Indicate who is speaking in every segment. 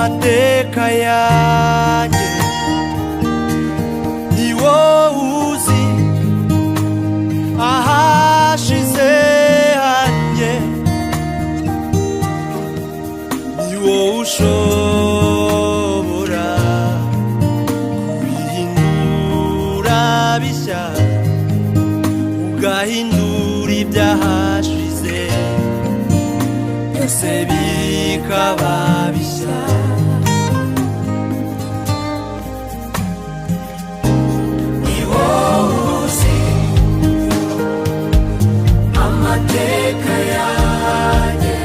Speaker 1: amateka yanjye ni wowe uzi ahashize hanjye ni wowe ushobora kubihindura bishya ugahindura ibyahashize byose bikaba bishya ni wowe uzi amateka yanjye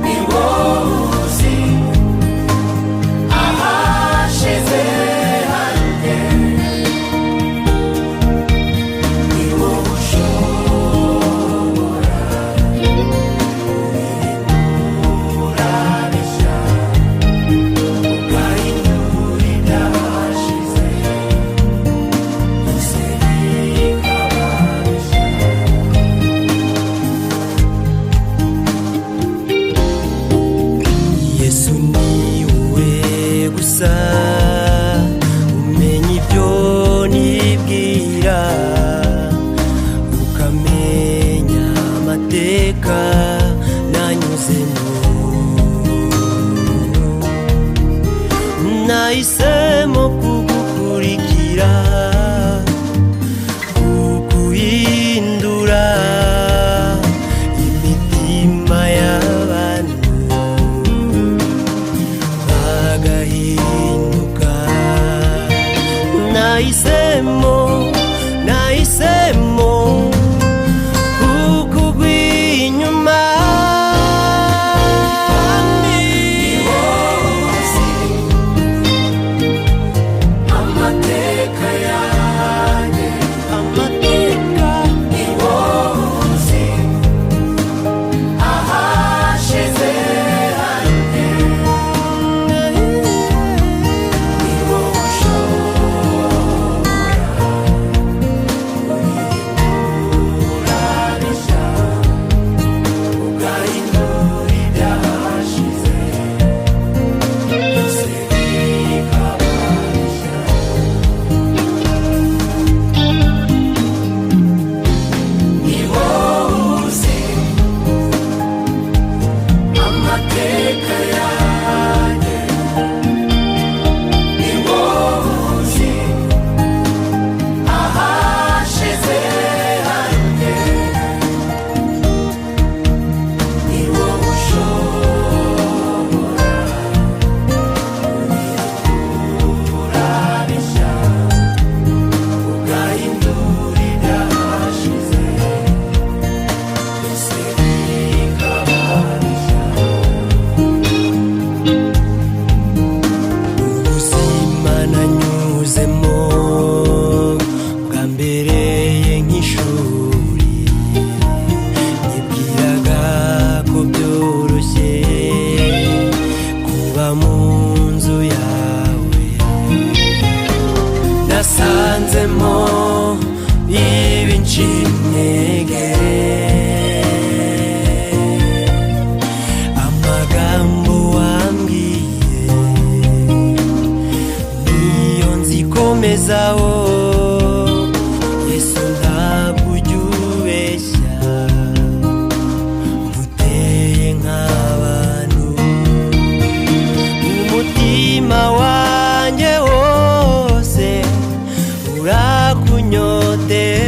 Speaker 1: ni wowe uzi ahashize hanjye ni wowe ushobora kubihindura bishya ugahindura ibyahashize byose bikaba bishya Yesu ni wowe gusa umenya ibyo nibwira ukamenya amateka nanyuzemo nahisemo kugukurikira kuguhindura imitima y'abantu bagahinduka nahisemo kukugwinyuma ni wowe uzi amateka yanjye ni wowe uzi ahashize hanjye ni wowe ushobora kubihindura bishya ugahindura ibyahashize byose bikaba bishya ni wowe uzi amateka yanjye ni wowe uzi ahashize hanjye ni wowe ushobora kubihindura bishya ugahindura ibyahashize byose bikaba bishya ubuzima nanyuzemo bwambereye nk'ishuri nibwiraga ko byoroshye kuba mu nzu yawe nasanzemo ibincintege amagambo wambwiye niyo nzikomezaho Yesu ntabwo ujya ubeshya nguteye nk'abantu umutima wanjye wose urakunyotera